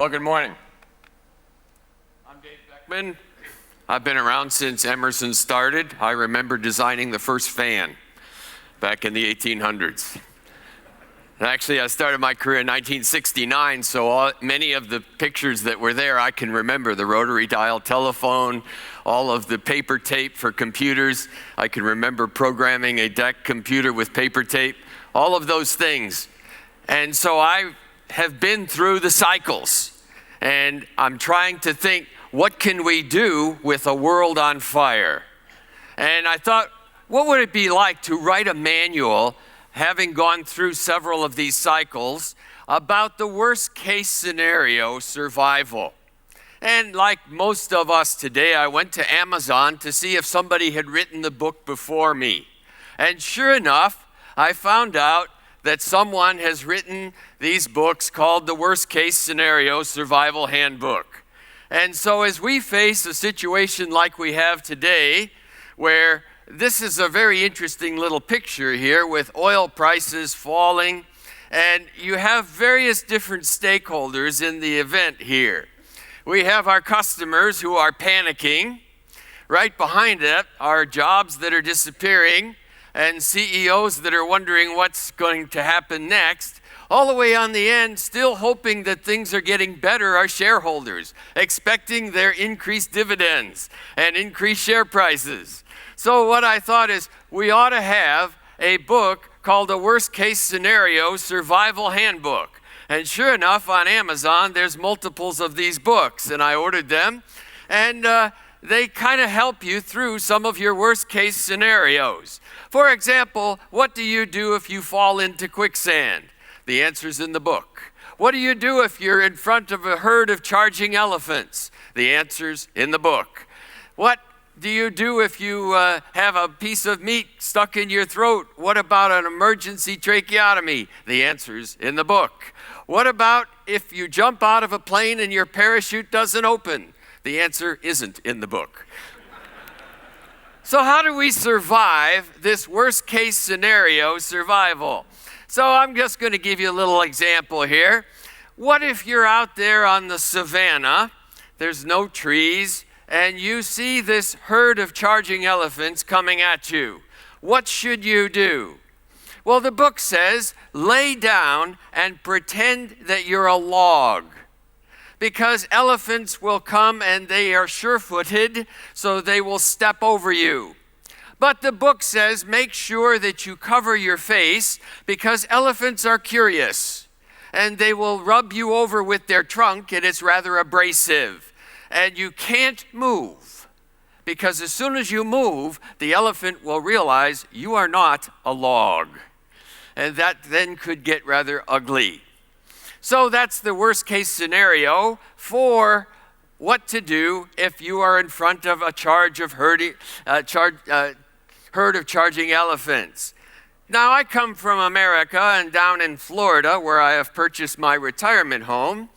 Well, good morning. I'm Dave Beckmann. I've been around since Emerson started. I remember designing the first fan back in the 1800s. And actually, I started my career in 1969, so many of the pictures that were there I can remember. The rotary dial telephone, all of the paper tape for computers. I can remember programming a DEC computer with paper tape, all of those things. And so I have been through the cycles, and I'm trying to think, what can we do with a world on fire? And I thought, what would it be like to write a manual, having gone through several of these cycles, about the worst case scenario survival? And like most of us today, I went to Amazon to see if somebody had written the book before me. And sure enough, I found out that someone has written these books called the Worst Case Scenario Survival Handbook. And so as we face a situation like we have today, where this is a very interesting little picture here with oil prices falling, and you have various different stakeholders in the event here. We have our customers who are panicking. Right behind it are jobs that are disappearing and CEOs that are wondering what's going to happen next. All the way on the end, still hoping that things are getting better, are shareholders, expecting their increased dividends and increased share prices. So what I thought is we ought to have a book called the Worst Case Scenario Survival Handbook. And sure enough, on Amazon, there's multiples of these books, and I ordered them. And they kind of help you through some of your worst case scenarios. For example, what do you do if you fall into quicksand? The answer's in the book. What do you do if you're in front of a herd of charging elephants? The answer's in the book. What do you do if you have a piece of meat stuck in your throat? What about an emergency tracheotomy? The answer's in the book. What about if you jump out of a plane and your parachute doesn't open? The answer isn't in the book. So how do we survive this worst case scenario survival? So I'm just going to give you a little example here. What if you're out there on the savannah, there's no trees, and you see this herd of charging elephants coming at you? What should you do? Well, the book says, lay down and pretend that you're a log, because elephants will come and they are sure-footed, so they will step over you. But the book says, make sure that you cover your face, because elephants are curious and they will rub you over with their trunk, and it's rather abrasive. And you can't move, because as soon as you move, the elephant will realize you are not a log. And that then could get rather ugly. So that's the worst case scenario for what to do if you are in front of a herd of charging elephants. Now, I come from America, and down in Florida, where I have purchased my retirement home,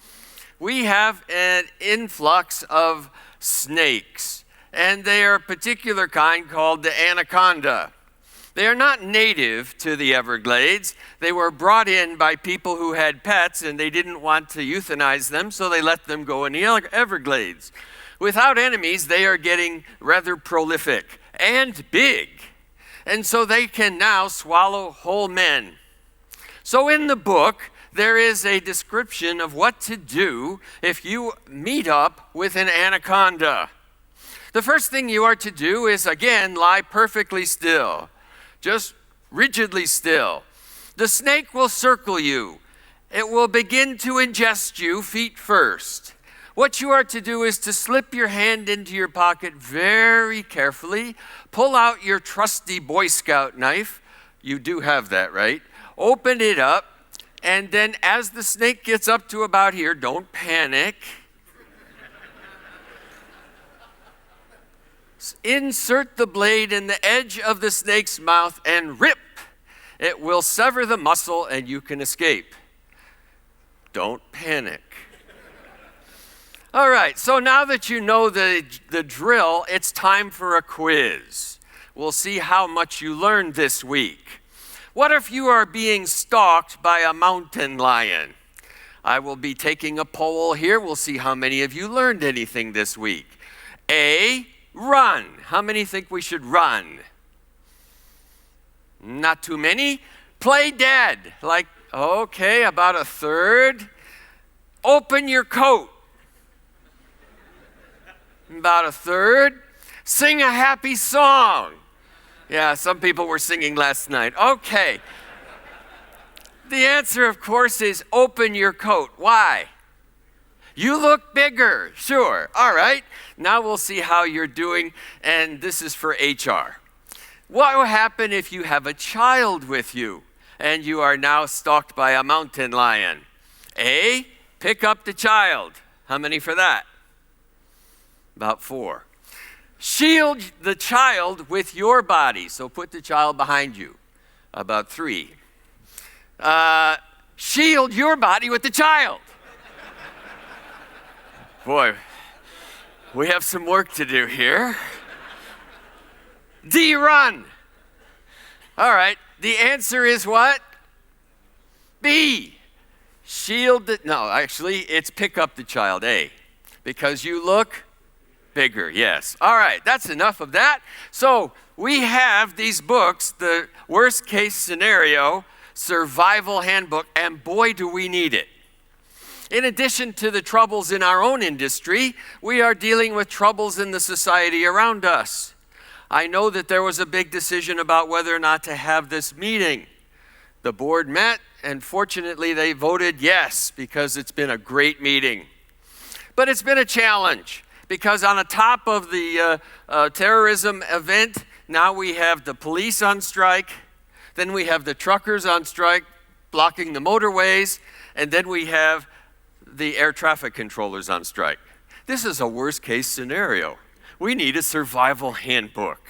we have an influx of snakes, and they are a particular kind called the anaconda. They are not native to the Everglades. They were brought in by people who had pets, and they didn't want to euthanize them, so they let them go in the Everglades. Without enemies, they are getting rather prolific and big, and so they can now swallow whole men. So in the book, there is a description of what to do if you meet up with an anaconda. The first thing you are to do is, again, lie perfectly still. Just rigidly still. The snake will circle you. It will begin to ingest you feet first. What you are to do is to slip your hand into your pocket very carefully, pull out your trusty Boy Scout knife. You do have that, right? Open it up, and then as the snake gets up to about here, don't panic. Insert the blade in the edge of the snake's mouth and rip. It will sever the muscle and you can escape. Don't panic. All right, so now that you know the drill, it's time for a quiz. We'll see how much you learned this week. What if you are being stalked by a mountain lion? I will be taking a poll here. We'll see how many of you learned anything this week. A, run. How many think we should run? Not too many. Play dead. Like, okay, about a third. Open your coat. About a third. Sing a happy song. Yeah, some people were singing last night. Okay. The answer, of course, is open your coat. Why? You look bigger. Sure. All right. Now we'll see how you're doing, and this is for HR. What will happen if you have a child with you and you are now stalked by a mountain lion? A, pick up the child. How many for that? About 4. Shield the child with your body. So put the child behind you. About 3. Shield your body with the child. Boy, we have some work to do here. D, run. All right, the answer is what? B, shield the, no, actually, it's pick up the child, A, because you look bigger, yes. All right, that's enough of that. So we have these books, the Worst Case Scenario, Survival Handbook, and boy, do we need it. In addition to the troubles in our own industry, we are dealing with troubles in the society around us. I know that there was a big decision about whether or not to have this meeting. The board met, and fortunately they voted yes, because it's been a great meeting. But it's been a challenge, because on the top of the terrorism event, now we have the police on strike, then we have the truckers on strike blocking the motorways, and then we have the air traffic controllers on strike. This is a worst case scenario. We need a survival handbook.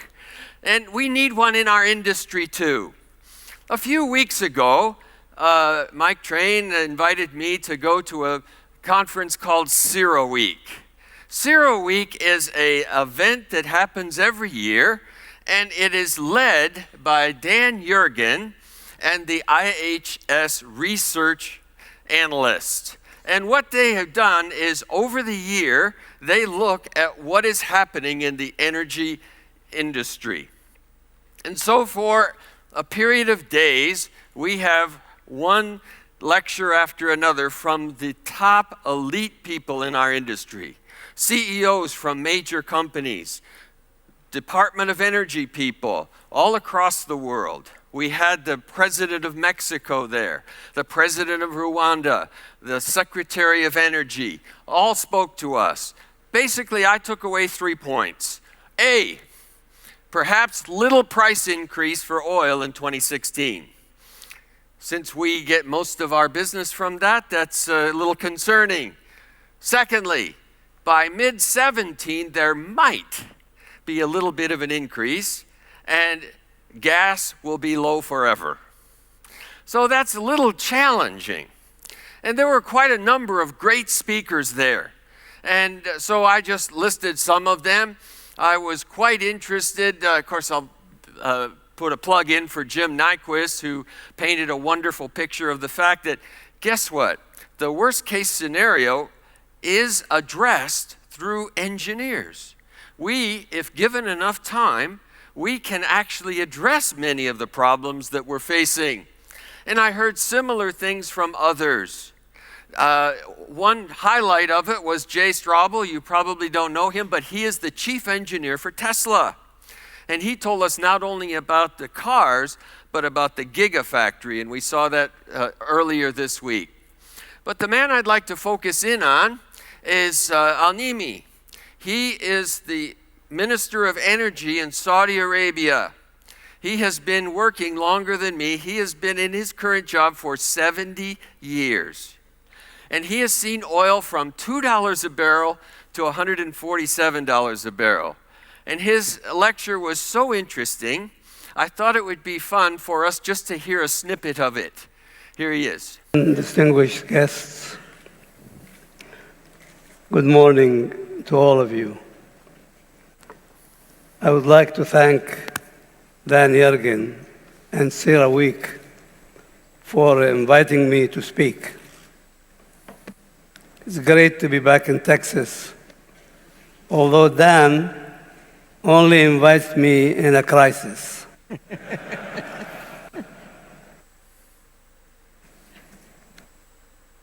And we need one in our industry too. A few weeks ago, Mike Train invited me to go to a conference called Zero Week. Zero Week is an event that happens every year, and it is led by Dan Yergin and the IHS research analyst. And what they have done is over the year, they look at what is happening in the energy industry. And so for a period of days, we have one lecture after another from the top elite people in our industry. CEOs from major companies, Department of Energy people, all across the world. We had the president of Mexico there, the president of Rwanda, the secretary of energy, all spoke to us. Basically, I took away 3 points. A, perhaps little price increase for oil in 2016. Since we get most of our business from that, that's a little concerning. Secondly, by mid-17, there might be a little bit of an increase, and gas will be low forever. So that's a little challenging. And there were quite a number of great speakers there. And so I just listed some of them. I was quite interested. Of course, I'll put a plug in for Jim Nyquist, who painted a wonderful picture of the fact that, guess what? The worst case scenario is addressed through engineers. We, if given enough time, we can actually address many of the problems that we're facing. And I heard similar things from others. One highlight of it was Jay Straubel. You probably don't know him, but he is the chief engineer for Tesla. And he told us not only about the cars, but about the Gigafactory, and we saw that earlier this week. But the man I'd like to focus in on is Al-Nimi. He is the Minister of Energy in Saudi Arabia. He has been working longer than me. He has been in his current job for 70 years. And he has seen oil from $2 a barrel to $147 a barrel. And his lecture was so interesting, I thought it would be fun for us just to hear a snippet of it. Here he is. Distinguished guests, good morning to all of you. I would like to thank Dan Yergin and Sarah Week for inviting me to speak. It's great to be back in Texas, although Dan only invites me in a crisis.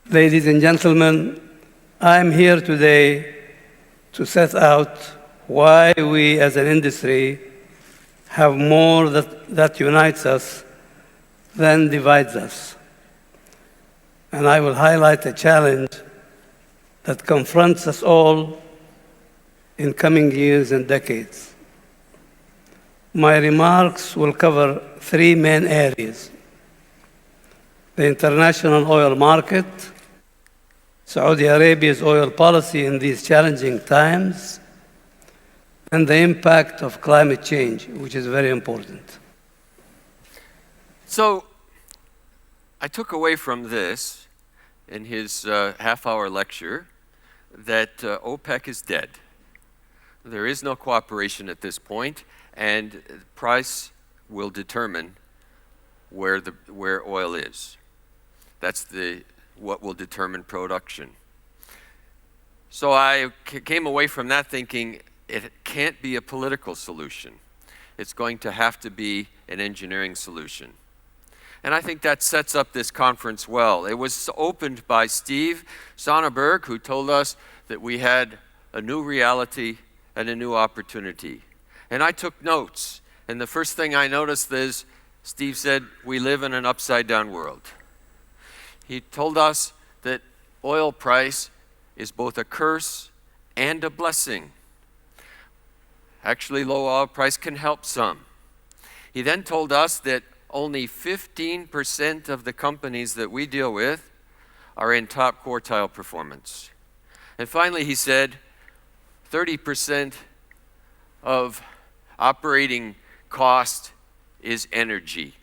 Ladies and gentlemen, I'm here today to set out why we as an industry have more that unites us than divides us. And I will highlight a challenge that confronts us all in coming years and decades. My remarks will cover three main areas: the international oil market, Saudi Arabia's oil policy in these challenging times, and the impact of climate change, which is very important. So I took away from this, in his half-hour lecture, that OPEC is dead. There is no cooperation at this point, and price will determine where oil is. That's what will determine production. So I came away from that thinking it can't be a political solution. It's going to have to be an engineering solution. And I think that sets up this conference well. It was opened by Steve Sonneberg, who told us that we had a new reality and a new opportunity. And I took notes. And the first thing I noticed is Steve said, we live in an upside-down world. He told us that oil price is both a curse and a blessing. Actually, low oil price can help some. He then told us that only 15% of the companies that we deal with are in top quartile performance. And finally, he said 30% of operating cost is energy.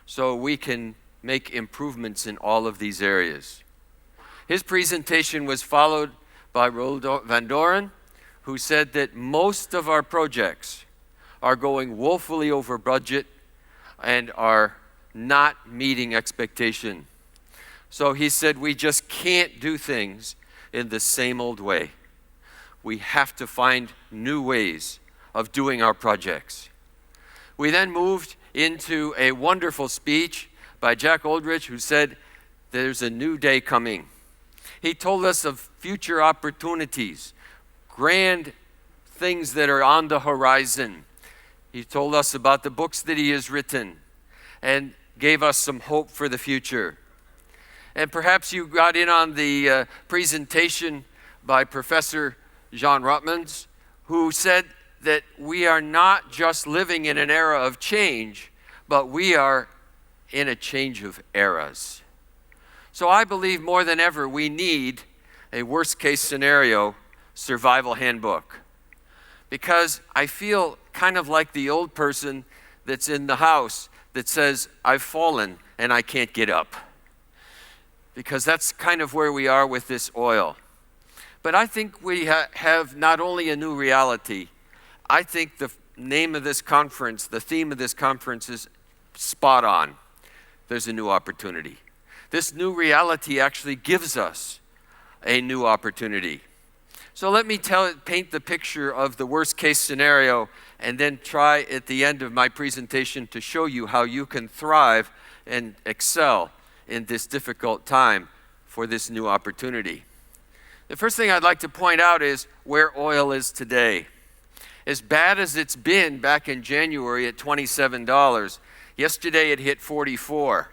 So we can make improvements in all of these areas. His presentation was followed by Roldo Van Doren, who said that most of our projects are going woefully over budget and are not meeting expectation. So he said we just can't do things in the same old way. We have to find new ways of doing our projects. We then moved into a wonderful speech by Jack Aldrich, who said there's a new day coming. He told us of future opportunities, grand things that are on the horizon. He told us about the books that he has written and gave us some hope for the future. And perhaps you got in on the presentation by Professor Jean Rotmans, who said that we are not just living in an era of change, but we are in a change of eras. So I believe more than ever we need a worst-case scenario survival handbook, because I feel kind of like the old person that's in the house that says, I've fallen and I can't get up, because that's kind of where we are with this oil. But I think we have not only a new reality, I think the name of this conference, the theme of this conference is spot on. There's a new opportunity. This new reality actually gives us a new opportunity. So let me paint the picture of the worst case scenario and then try at the end of my presentation to show you how you can thrive and excel in this difficult time for this new opportunity. The first thing I'd like to point out is where oil is today. As bad as it's been back in January at $27, yesterday it hit 44.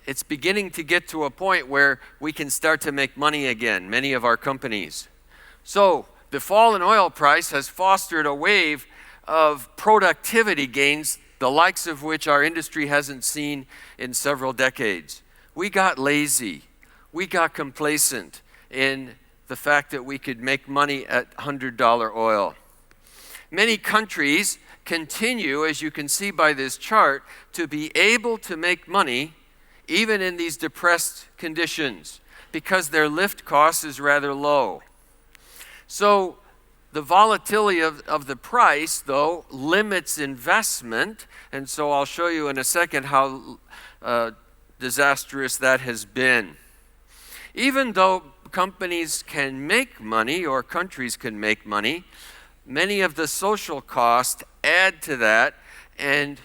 It's beginning to get to a point where we can start to make money again, many of our companies. So the fall in oil price has fostered a wave of productivity gains, the likes of which our industry hasn't seen in several decades. We got lazy. We got complacent in the fact that we could make money at $100 oil. Many countries continue, as you can see by this chart, to be able to make money even in these depressed conditions because their lift cost is rather low. So the volatility of the price, though, limits investment, and so I'll show you in a second how disastrous that has been. Even though companies can make money, or countries can make money, many of the social costs add to that, and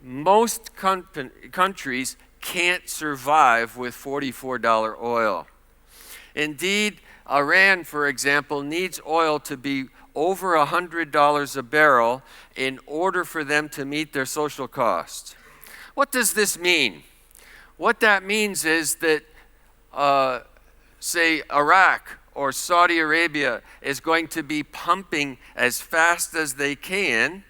most countries can't survive with $44 oil. Indeed, Iran, for example, needs oil to be over $100 a barrel in order for them to meet their social costs. What does this mean? What that means is that, say, Iraq or Saudi Arabia is going to be pumping as fast as they can,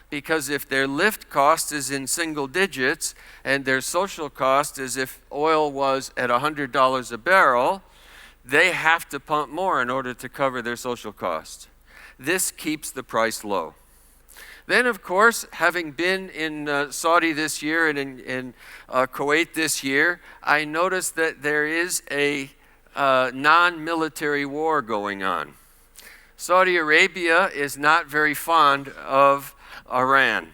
because if their lift cost is in single digits and their social cost is if oil was at $100 a barrel, they have to pump more in order to cover their social costs. This keeps the price low. Then, of course, having been in Saudi this year and in Kuwait this year, I noticed that there is a non-military war going on. Saudi Arabia is not very fond of Iran.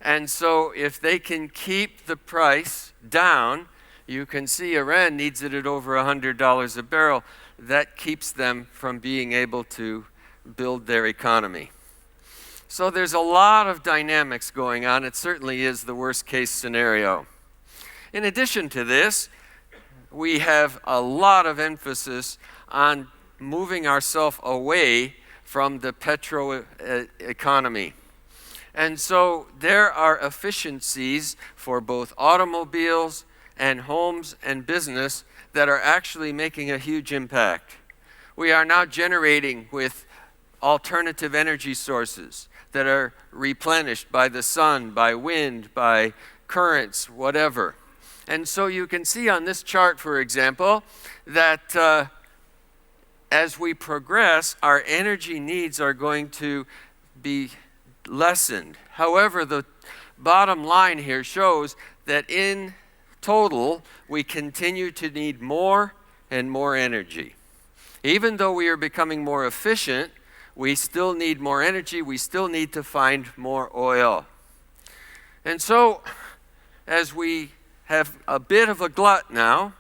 And so if they can keep the price down, you can see Iran needs it at over $100 a barrel. That keeps them from being able to build their economy. So there's a lot of dynamics going on. It certainly is the worst case scenario. In addition to this, we have a lot of emphasis on moving ourselves away from the petro economy. And so there are efficiencies for both automobiles and homes and business that are actually making a huge impact. We are now generating with alternative energy sources that are replenished by the sun, by wind, by currents, whatever. And so you can see on this chart, for example, that as we progress, our energy needs are going to be lessened. However, the bottom line here shows that in total, we continue to need more and more energy. Even though we are becoming more efficient, we still need more energy. We still need to find more oil. And so, as we have a bit of a glut now,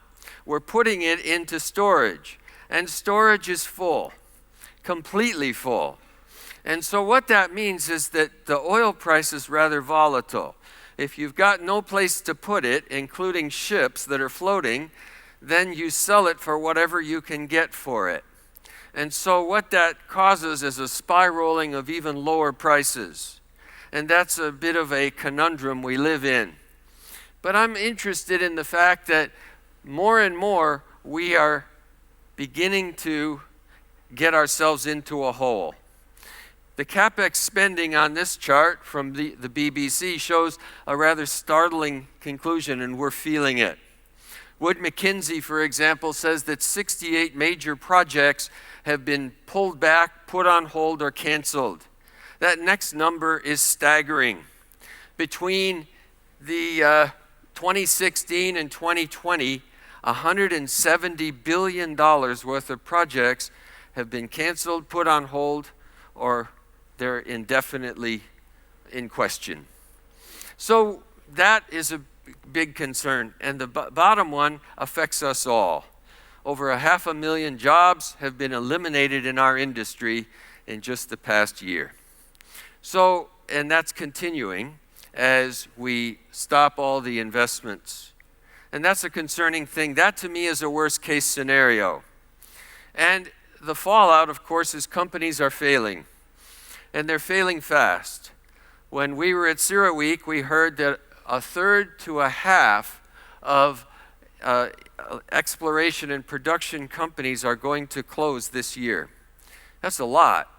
we're putting it into storage. And storage is full, completely full. And so what that means is that the oil price is rather volatile. If you've got no place to put it, including ships that are floating, then you sell it for whatever you can get for it. And so what that causes is a spiraling of even lower prices. And that's a bit of a conundrum we live in. But I'm interested in the fact that more and more we are beginning to get ourselves into a hole. The CapEx spending on this chart from the BBC shows a rather startling conclusion, and we're feeling it. Wood Mackenzie, for example, says that 68 major projects have been pulled back, put on hold, or canceled. That next number is staggering. Between the 2016 and 2020, $170 billion worth of projects have been canceled, put on hold, or they're indefinitely in question. So that is a big concern, and the bottom one affects us all. Over 500,000 jobs have been eliminated in our industry in just the past year. So, and that's continuing as we stop all the investments. And that's a concerning thing. That to me is a worst case scenario. And the fallout, of course, is companies are failing. And they're failing fast. When we were at CERAWeek, we heard that a third to a half of exploration and production companies are going to close this year. That's a lot.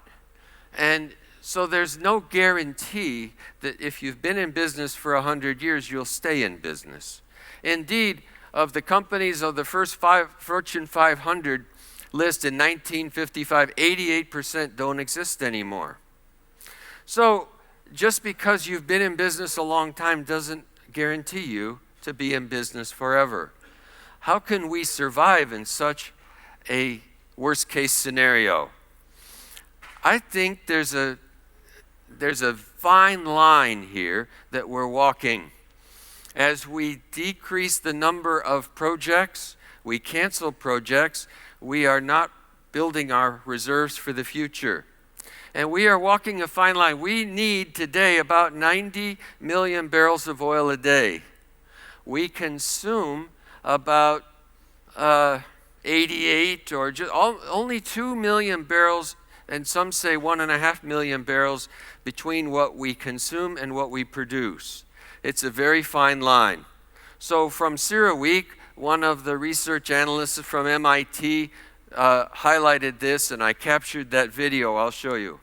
And so there's no guarantee that if you've been in business for 100 years, you'll stay in business. Indeed, of the companies of the first Fortune 500 list in 1955, 88% don't exist anymore. So just because you've been in business a long time doesn't guarantee you to be in business forever. How can we survive in such a worst case scenario? I think there's a fine line here that we're walking. As we decrease the number of projects, we cancel projects, we are not building our reserves for the future. And we are walking a fine line. We need today about 90 million barrels of oil a day. We consume about 88 or just only 2 million barrels, and some say 1.5 million barrels between what we consume and what we produce. It's a very fine line. So from CERAWeek, one of the research analysts from MIT highlighted this, and I captured that video. I'll show you.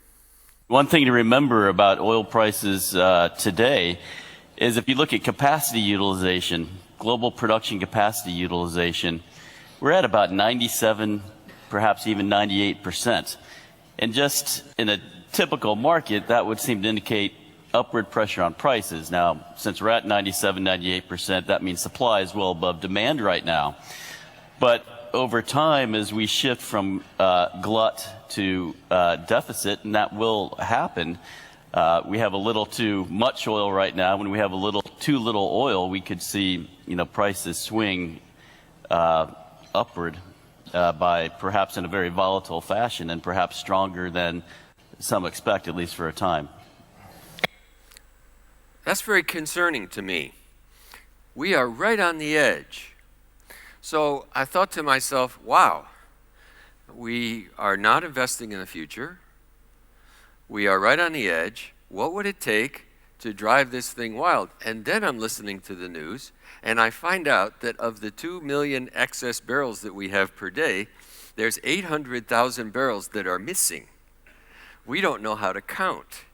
One thing to remember about oil prices today is if you look at capacity utilization, global production capacity utilization, we're at about 97, perhaps even 98%. And just in a typical market, that would seem to indicate upward pressure on prices. Now, since we're at 97, 98%, that means supply is well above demand right now. But over time, as we shift from glut to deficit, and that will happen, we have a little too much oil right now. When we have a little too little oil, we could see prices swing upward by perhaps in a very volatile fashion and perhaps stronger than some expect, at least for a time. That's very concerning to me. We are right on the edge. So I thought to myself, wow, we are not investing in the future. We are right on the edge. What would it take to drive this thing wild? And then I'm listening to the news, and I find out that of the 2 million excess barrels that we have per day, there's 800,000 barrels that are missing. We don't know how to count.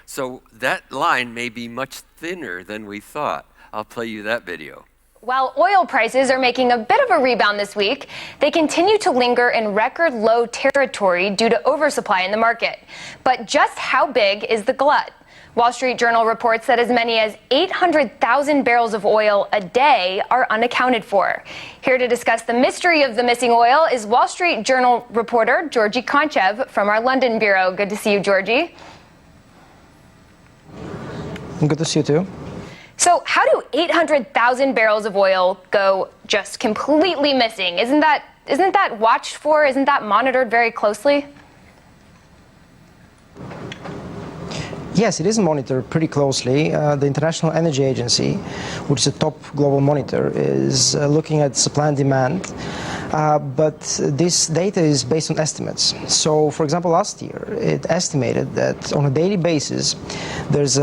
So that line may be much thinner than we thought. I'll play you that video. While oil prices are making a bit of a rebound this week, they continue to linger in record low territory due to oversupply in the market. But just how big is the glut? Wall Street Journal reports that as many as 800,000 barrels of oil a day are unaccounted for. Here to discuss the mystery of the missing oil is Wall Street Journal reporter Georgie Konchev from our London bureau. Good to see you, Georgie. Good to see you too. So how do 800,000 barrels of oil go just completely missing? Isn't that watched for? Isn't that monitored very closely? Yes, it is monitored pretty closely. The International Energy Agency, which is a top global monitor, is looking at supply and demand. But this data is based on estimates. So, for example, last year, it estimated that on a daily basis, there's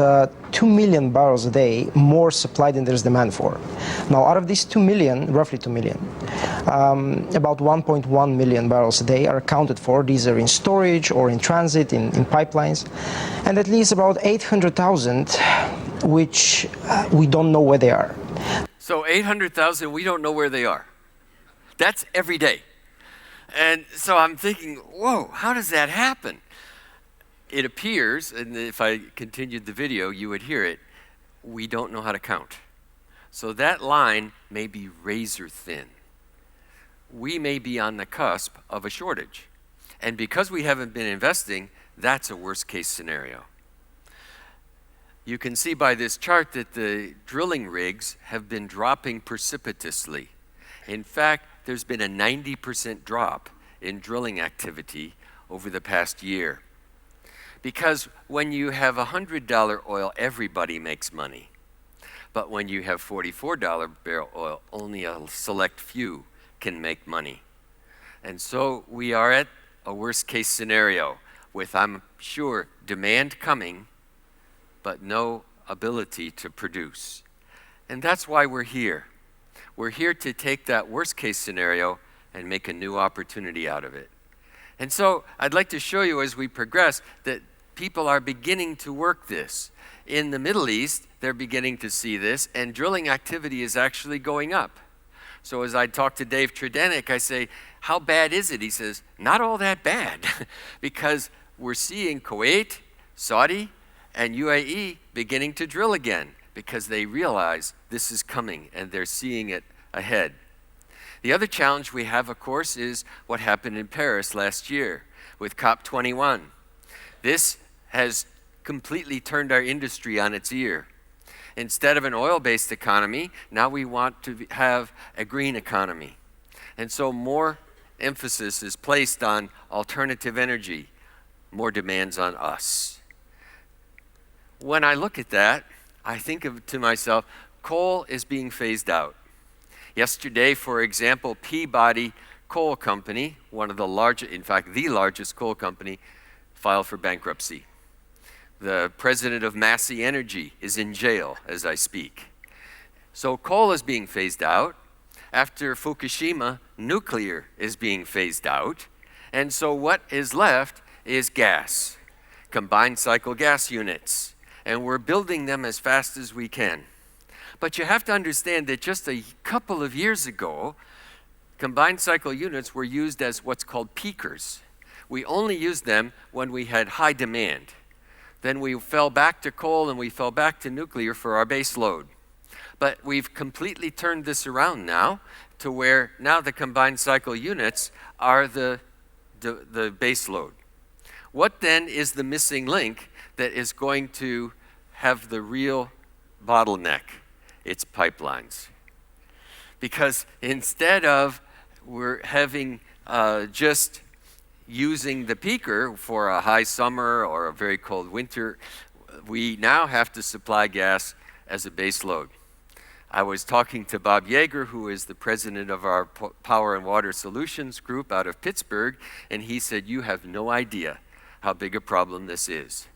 2 million barrels a day more supply than there's demand for. Now, out of these 2 million, roughly 2 million, about 1.1 million barrels a day are accounted for. These are in storage or in transit, in pipelines. And at least about 800,000, which we don't know where they are. So 800,000, we don't know where they are. That's every day. And so I'm thinking, whoa, how does that happen? It appears, and if I continued the video, you would hear it, we don't know how to count. So that line may be razor thin. We may be on the cusp of a shortage. And because we haven't been investing, that's a worst case scenario. You can see by this chart that the drilling rigs have been dropping precipitously. In fact, there's been a 90% drop in drilling activity over the past year. Because when you have $100 oil, everybody makes money. But when you have $44 barrel oil, only a select few can make money. And so we are at a worst case scenario with, I'm sure, demand coming, but no ability to produce. And that's why we're here. We're here to take that worst case scenario and make a new opportunity out of it. And so I'd like to show you as we progress that people are beginning to work this. In the Middle East, they're beginning to see this, and drilling activity is actually going up. So as I talk to Dave Tredenik, I say, how bad is it? He says, not all that bad, because we're seeing Kuwait, Saudi, and UAE beginning to drill again, because they realize this is coming and they're seeing it ahead. The other challenge we have, of course, is what happened in Paris last year with COP21. This has completely turned our industry on its ear. Instead of an oil-based economy, now we want to have a green economy. And so more emphasis is placed on alternative energy, more demands on us. When I look at that, I think to myself, coal is being phased out. Yesterday, for example, Peabody Coal Company, one of the largest, in fact, the largest coal company, filed for bankruptcy. The president of Massey Energy is in jail as I speak. So coal is being phased out. After Fukushima, nuclear is being phased out. And so what is left is gas, combined cycle gas units. And we're building them as fast as we can. But you have to understand that just a couple of years ago, combined cycle units were used as what's called peakers. We only used them when we had high demand. Then we fell back to coal and we fell back to nuclear for our base load. But we've completely turned this around now to where now the combined cycle units are the base load. What then is the missing link that is going to have the real bottleneck? It's pipelines. Because instead of we're having just using the peaker for a high summer or a very cold winter, we now have to supply gas as a base load. I was talking to Bob Yeager, who is the president of our Power and Water Solutions group out of Pittsburgh, and he said, you have no idea how big a problem this is.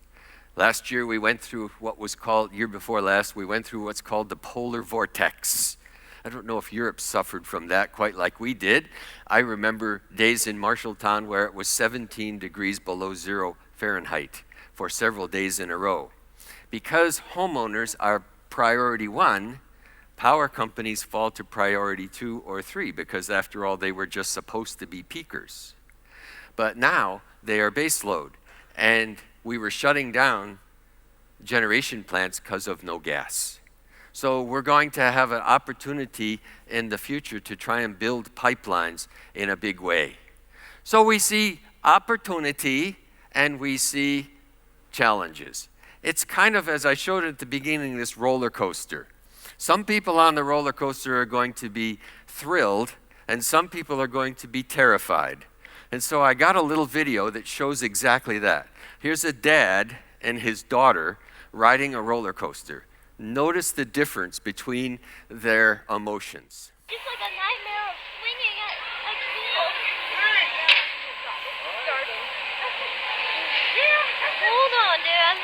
Last year we went through what was called, year before last, we went through what's called the polar vortex. I don't know if Europe suffered from that quite like we did. I remember days in Marshalltown where it was 17 degrees below 0 Fahrenheit for several days in a row. Because homeowners are priority 1, power companies fall to priority 2 or 3 because after all they were just supposed to be peakers. But now they are base load, and we were shutting down generation plants because of no gas. So we're going to have an opportunity in the future to try and build pipelines in a big way. So we see opportunity and we see challenges. It's kind of, as I showed at the beginning, this roller coaster. Some people on the roller coaster are going to be thrilled, and some people are going to be terrified. And so I got a little video that shows exactly that. Here's a dad and his daughter riding a roller coaster. Notice the difference between their emotions. It's like a nightmare of swinging at like Hold on, Dad.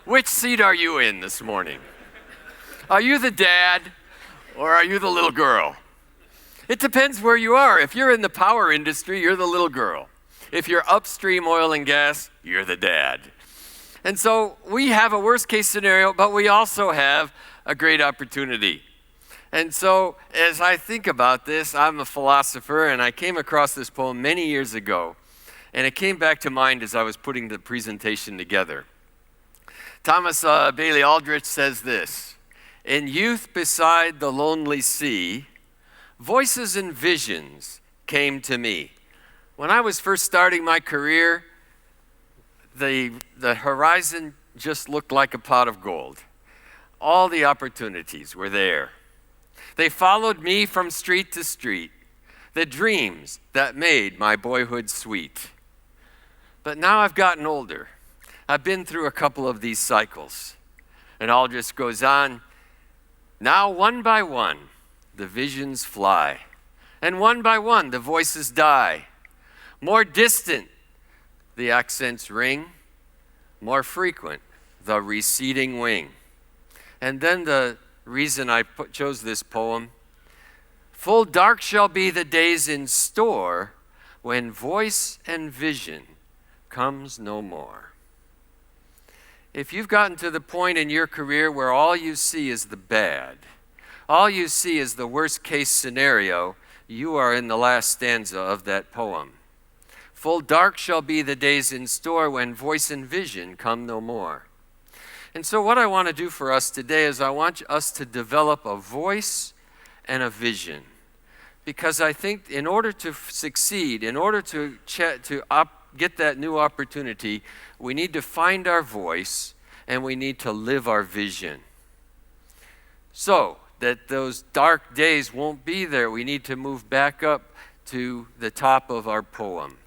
Which seat are you in this morning? Are you the dad or are you the little girl? It depends where you are. If you're in the power industry, you're the little girl. If you're upstream oil and gas, you're the dad. And so we have a worst case scenario, but we also have a great opportunity. And so as I think about this, I'm a philosopher, and I came across this poem many years ago, and it came back to mind as I was putting the presentation together. Thomas Bailey Aldrich says this: in youth beside the lonely sea, voices and visions came to me. When I was first starting my career, the horizon just looked like a pot of gold. All the opportunities were there. They followed me from street to street, the dreams that made my boyhood sweet. But now I've gotten older. I've been through a couple of these cycles. And Aldrich goes on, now one by one, the visions fly. And one by one, the voices die. More distant, the accents ring. More frequent, the receding wing. And then the reason I chose this poem, full dark shall be the days in store when voice and vision comes no more. If you've gotten to the point in your career where all you see is the bad, all you see is the worst case scenario, you are in the last stanza of that poem. Full dark shall be the days in store when voice and vision come no more. And so what I want to do for us today is I want us to develop a voice and a vision. Because I think in order to succeed, in order to get that new opportunity, we need to find our voice and we need to live our vision. So that those dark days won't be there, we need to move back up to the top of our poem.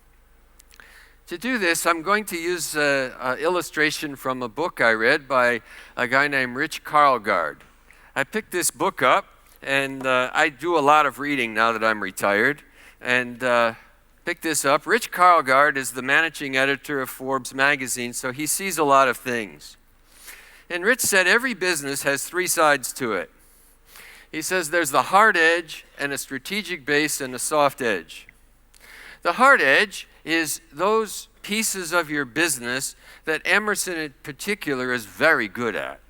To do this, I'm going to use an illustration from a book I read by a guy named Rich Karlgaard. I picked this book up, and I do a lot of reading now that I'm retired, and picked this up. Rich Karlgaard is the managing editor of Forbes magazine, so he sees a lot of things. And Rich said every business has three sides to it. He says there's the hard edge and a strategic base and a soft edge. The hard edge is those pieces of your business that Emerson in particular is very good at.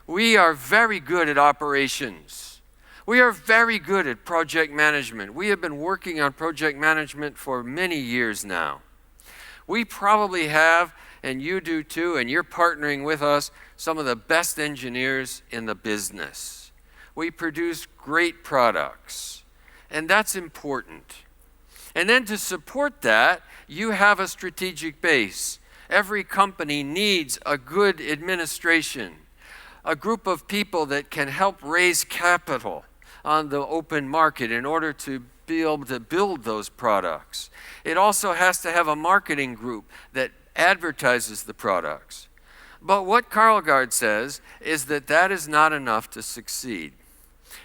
We are very good at operations. We are very good at project management. We have been working on project management for many years now. We probably have, and you do too, and you're partnering with us, some of the best engineers in the business. We produce great products, and that's important. And then to support that, you have a strategic base. Every company needs a good administration, a group of people that can help raise capital on the open market in order to be able to build those products. It also has to have a marketing group that advertises the products. But what Karlgaard says is that that is not enough to succeed.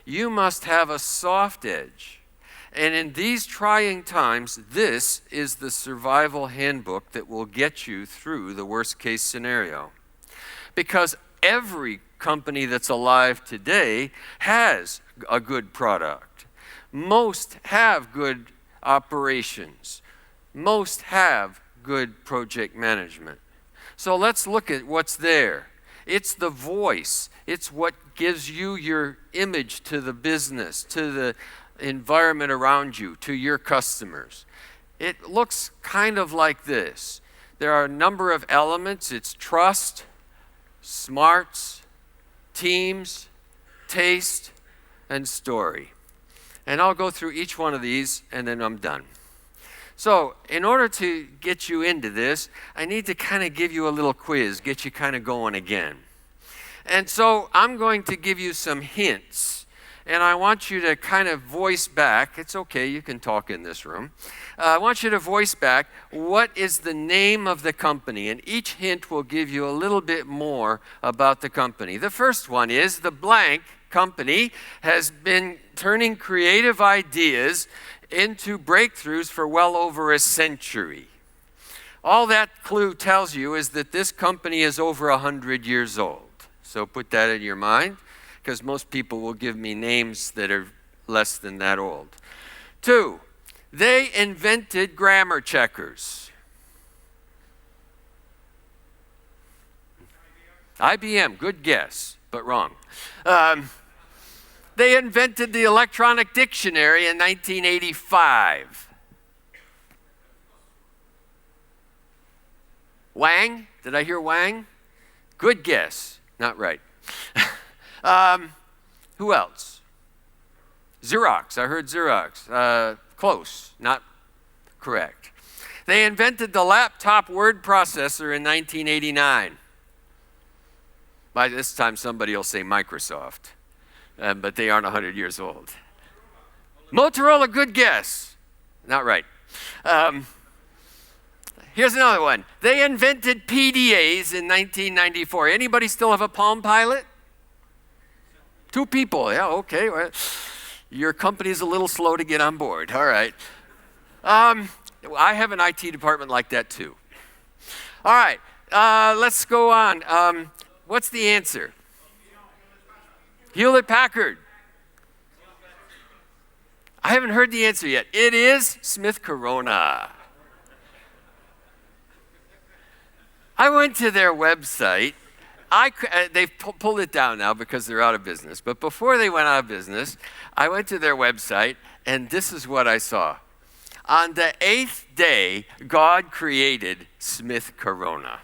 You must have a soft edge. And in these trying times, this is the survival handbook that will get you through the worst case scenario. Because every company that's alive today has a good product. Most have good operations. Most have good project management. So let's look at what's there. It's the voice. It's what gives you your image to the business, to the environment around you, to your customers. It looks kind of like this. There are a number of elements. It's trust, smarts, teams, taste, and story. And I'll go through each one of these and then I'm done. So in order to get you into this, I need to kind of give you a little quiz, get you kind of going again. And so I'm going to give you some hints. And I want you to kind of voice back. It's okay, you can talk in this room. I want you to voice back what is the name of the company. And each hint will give you a little bit more about the company. The first one is the blank company has been turning creative ideas into breakthroughs for well over a century. All that clue tells you is that this company is over 100 years old. So put that in your mind, because most people will give me names that are less than that old. 2, they invented grammar checkers. IBM, good guess, but wrong. They invented the electronic dictionary in 1985. Wang? Did I hear Wang? Good guess. Not right. Who else? Xerox. I heard Xerox. Close. Not correct. They invented the laptop word processor in 1989. By this time, somebody will say Microsoft. But they aren't 100 years old. Motorola, good guess. Not right. Here's another one. They invented PDAs in 1994. Anybody still have a Palm Pilot? 2 people. Yeah, okay. Well, your company's a little slow to get on board. All right. I have an IT department like that too. All right. Let's go on. What's the answer? Hewlett-Packard. I haven't heard the answer yet. It is Smith Corona. I went to their website they've pulled it down now because they're out of business. But before they went out of business, I went to their website, and this is what I saw. On the 8th day, God created Smith Corona.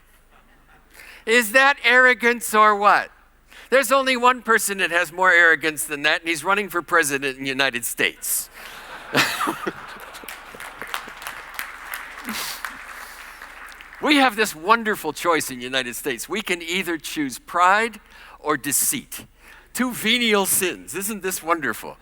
Is that arrogance or what? There's only one person that has more arrogance than that, and he's running for president in the United States. We have this wonderful choice in the United States. We can either choose pride or deceit. Two venial sins. Isn't this wonderful?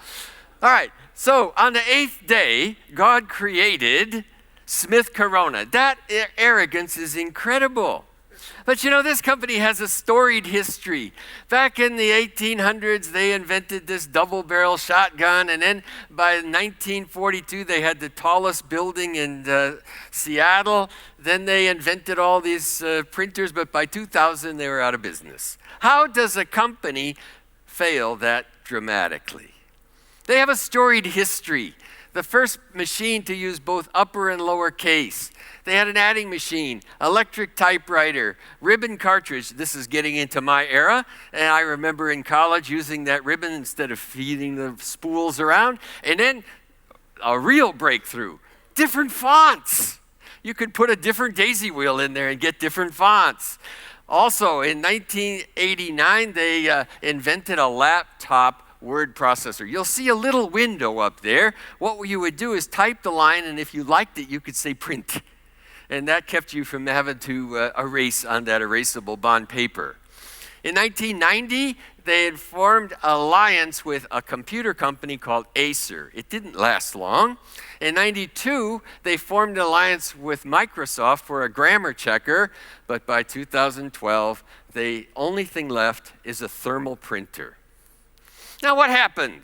All right, so on the 8th day, God created Smith Corona. That arrogance is incredible. But you know, this company has a storied history. Back in the 1800s, they invented this double-barrel shotgun, and then by 1942, they had the tallest building in Seattle. Then they invented all these printers, but by 2000, they were out of business. How does a company fail that dramatically? They have a storied history. The first machine to use both upper and lower case. They had an adding machine, electric typewriter, ribbon cartridge. This is getting into my era. And I remember in college using that ribbon instead of feeding the spools around. And then a real breakthrough, different fonts. You could put a different daisy wheel in there and get different fonts. Also, in 1989, they invented a laptop word processor. You'll see a little window up there. What you would do is type the line, and if you liked it, you could say print. And that kept you from having to erase on that erasable bond paper. In 1990, they had formed an alliance with a computer company called Acer. It didn't last long. In 92, they formed an alliance with Microsoft for a grammar checker, but by 2012, the only thing left is a thermal printer. Now, what happened?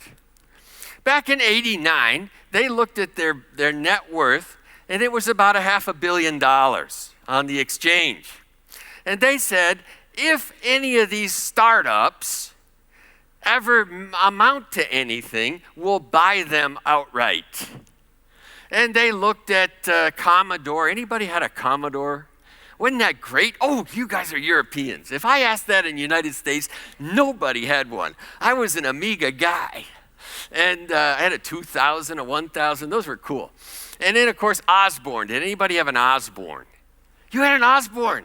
Back in '89, they looked at their net worth, and it was about $500 million on the exchange. And they said, if any of these startups ever amount to anything, we'll buy them outright. And they looked at Commodore. Anybody had a Commodore? Wasn't that great? Oh, you guys are Europeans. If I asked that in the United States, nobody had one. I was an Amiga guy. And I had a 2000, a 1000. Those were cool. And then, of course, Osborne. Did anybody have an Osborne? You had an Osborne.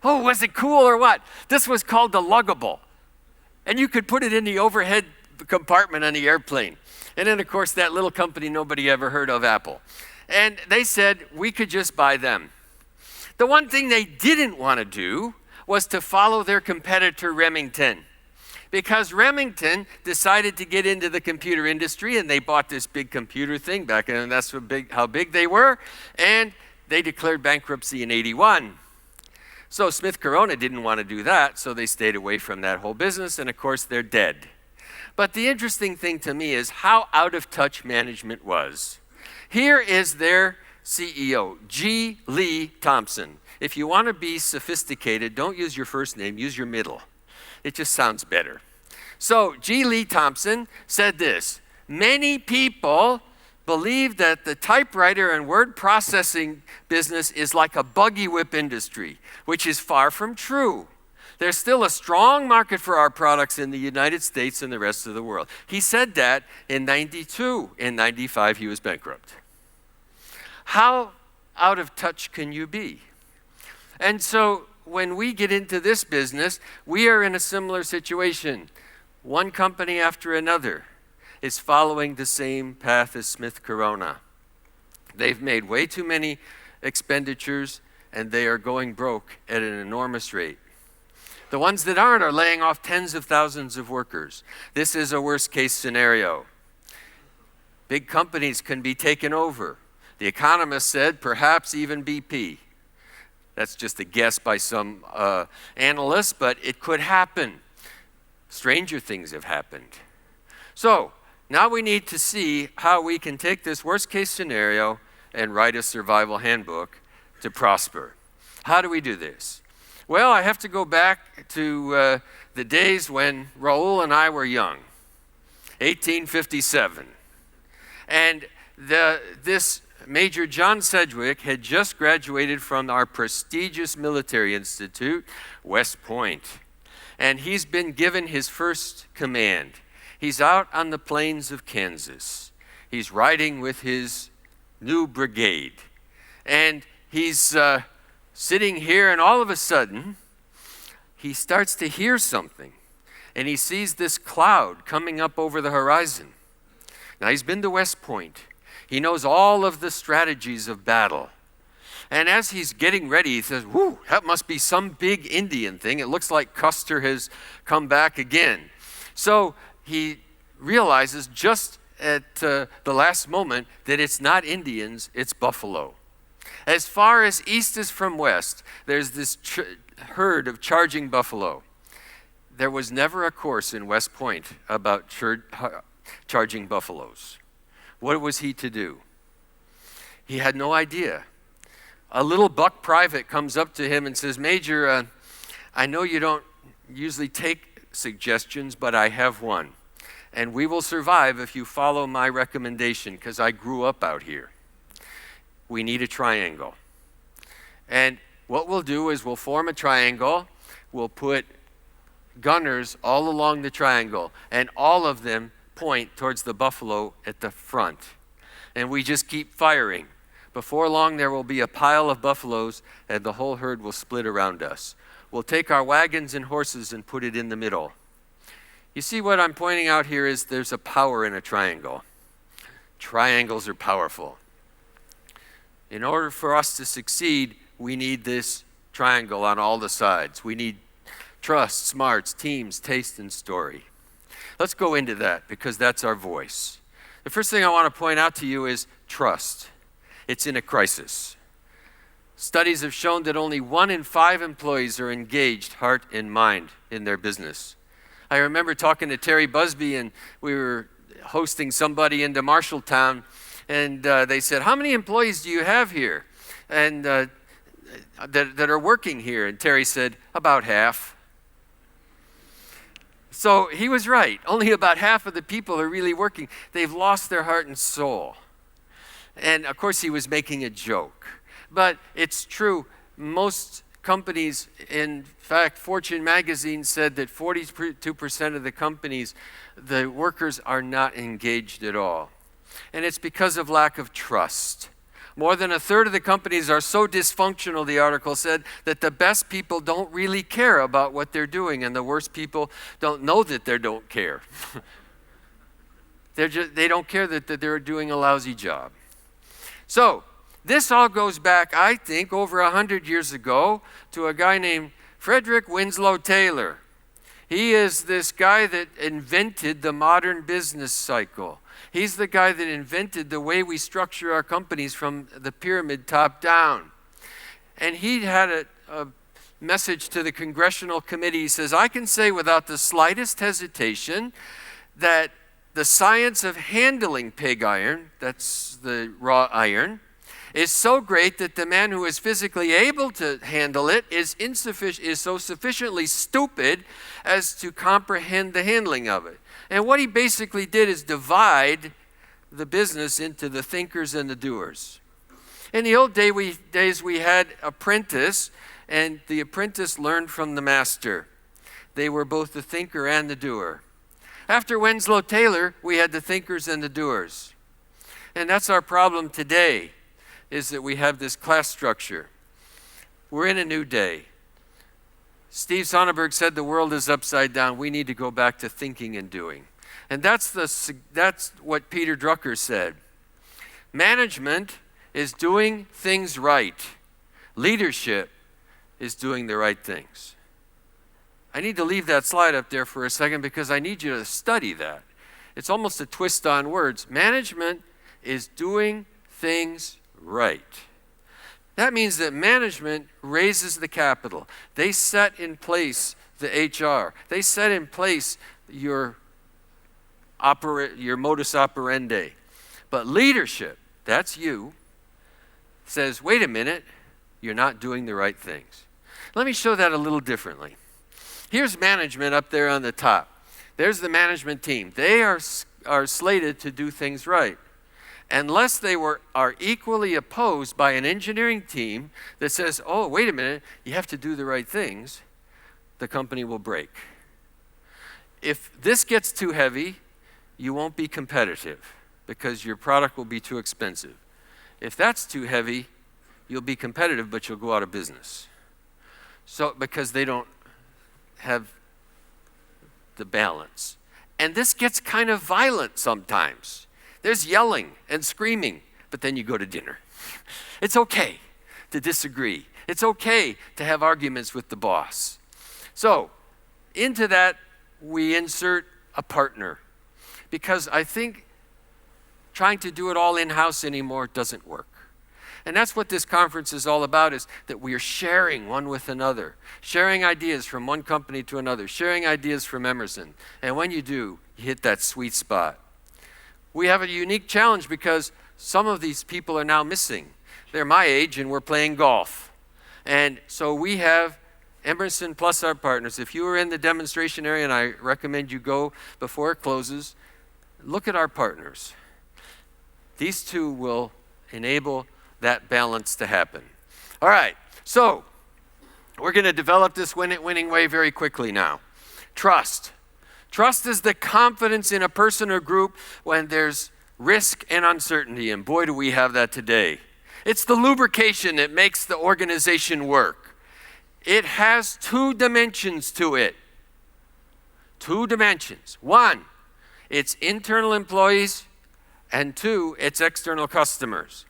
Oh, was it cool or what? This was called the luggable. And you could put it in the overhead compartment on the airplane. And then, of course, that little company nobody ever heard of, Apple. And they said we could just buy them. The one thing they didn't want to do was to follow their competitor Remington, because Remington decided to get into the computer industry, and they bought this big computer thing back then, and that's how big they were, and they declared bankruptcy in '81. So Smith Corona didn't want to do that, so they stayed away from that whole business, and of course they're dead. But the interesting thing to me is how out of touch management was. Here is their CEO, G. Lee Thompson. If you want to be sophisticated, don't use your first name, use your middle. It just sounds better. So G. Lee Thompson said this: many people believe that the typewriter and word processing business is like a buggy whip industry, which is far from true. There's still a strong market for our products in the United States and the rest of the world. He said that in '92. In '95, he was bankrupt. How out of touch can you be? And so when we get into this business, we are in a similar situation. One company after another is following the same path as Smith Corona. They've made way too many expenditures, and they are going broke at an enormous rate. The ones that aren't are laying off tens of thousands of workers. This is a worst-case scenario. Big companies can be taken over. The Economist said perhaps even BP. That's just a guess by some analysts, but it could happen. Stranger things have happened. So now we need to see how we can take this worst-case scenario and write a survival handbook to prosper. How do we do this? Well, I have to go back to the days when Raul and I were young, 1857. And this Major John Sedgwick had just graduated from our prestigious military institute, West Point, and he's been given his first command. He's out on the plains of Kansas. He's riding with his new brigade, and he's sitting here, and all of a sudden, he starts to hear something, and he sees this cloud coming up over the horizon. Now, he's been to West Point. He knows all of the strategies of battle. And as he's getting ready, he says, whoo, that must be some big Indian thing. It looks like Custer has come back again. So he realizes just at the last moment that it's not Indians, it's buffalo. As far as east is from west, there's this herd of charging buffalo. There was never a course in West Point about charging buffaloes. What was he to do? He had no idea. A little buck private comes up to him and says, Major, I know you don't usually take suggestions, but I have one. And we will survive if you follow my recommendation, because I grew up out here. We need a triangle. And what we'll do is we'll form a triangle. We'll put gunners all along the triangle, and all of them point towards the buffalo at the front. And we just keep firing. Before long, there will be a pile of buffaloes, and the whole herd will split around us. We'll take our wagons and horses and put it in the middle. You see, what I'm pointing out here is there's a power in a triangle. Triangles are powerful. In order for us to succeed, we need this triangle on all the sides. We need trust, smarts, teams, taste, and story. Let's go into that, because that's our voice. The first thing I want to point out to you is trust. It's in a crisis. Studies have shown that only 1 in 5 employees are engaged, heart and mind, in their business. I remember talking to Terry Busby, and we were hosting somebody into Marshalltown, and they said, how many employees do you have here and that are working here? And Terry said, about half. So he was right. Only about half of the people are really working. They've lost their heart and soul. And of course, he was making a joke. But it's true. Most companies, in fact, Fortune magazine said that 42% of the companies, the workers are not engaged at all. And it's because of lack of trust. More than a third of the companies are so dysfunctional, the article said, that the best people don't really care about what they're doing, and the worst people don't know that they don't care. They don't care that they're doing a lousy job. So this all goes back, I think, over 100 years ago to a guy named Frederick Winslow Taylor. He is this guy that invented the modern business cycle. He's the guy that invented the way we structure our companies from the pyramid top down. And he had a message to the Congressional Committee. He says, I can say without the slightest hesitation that the science of handling pig iron, that's the raw iron, is so great that the man who is physically able to handle it is so sufficiently stupid as to comprehend the handling of it. And what he basically did is divide the business into the thinkers and the doers. In the old days, we had apprentice, and the apprentice learned from the master. They were both the thinker and the doer. After Winslow Taylor, we had the thinkers and the doers. And that's our problem today, is that we have this class structure. We're in a new day. Steve Sonnenberg said the world is upside down. We need to go back to thinking and doing. And that's what Peter Drucker said. Management is doing things right. Leadership is doing the right things. I need to leave that slide up there for a second because I need you to study that. It's almost a twist on words. Management is doing things right. That means that management raises the capital. They set in place the HR. They set in place your modus operandi. But leadership, that's you, says, wait a minute, you're not doing the right things. Let me show that a little differently. Here's management up there on the top. There's the management team. They are slated to do things right. unless they are equally opposed by an engineering team that says, oh, wait a minute, you have to do the right things, the company will break. If this gets too heavy, you won't be competitive because your product will be too expensive. If that's too heavy, you'll be competitive, but you'll go out of business. So, because they don't have the balance. And this gets kind of violent sometimes. There's yelling and screaming, but then you go to dinner. It's okay to disagree. It's okay to have arguments with the boss. So, into that, we insert a partner. Because I think trying to do it all in-house anymore doesn't work. And that's what this conference is all about, is that we are sharing one with another, sharing ideas from one company to another, sharing ideas from Emerson. And when you do, you hit that sweet spot. We have a unique challenge because some of these people are now missing. They're my age and we're playing golf. And so we have Emerson plus our partners. If you are in the demonstration area, and I recommend you go before it closes, look at our partners. These two will enable that balance to happen. All right, so we're going to develop this winning way very quickly now. Trust. Trust is the confidence in a person or group when there's risk and uncertainty, and boy, do we have that today. It's the lubrication that makes the organization work. It has two dimensions to it. Two dimensions. One, it's internal employees, and two, it's external customers.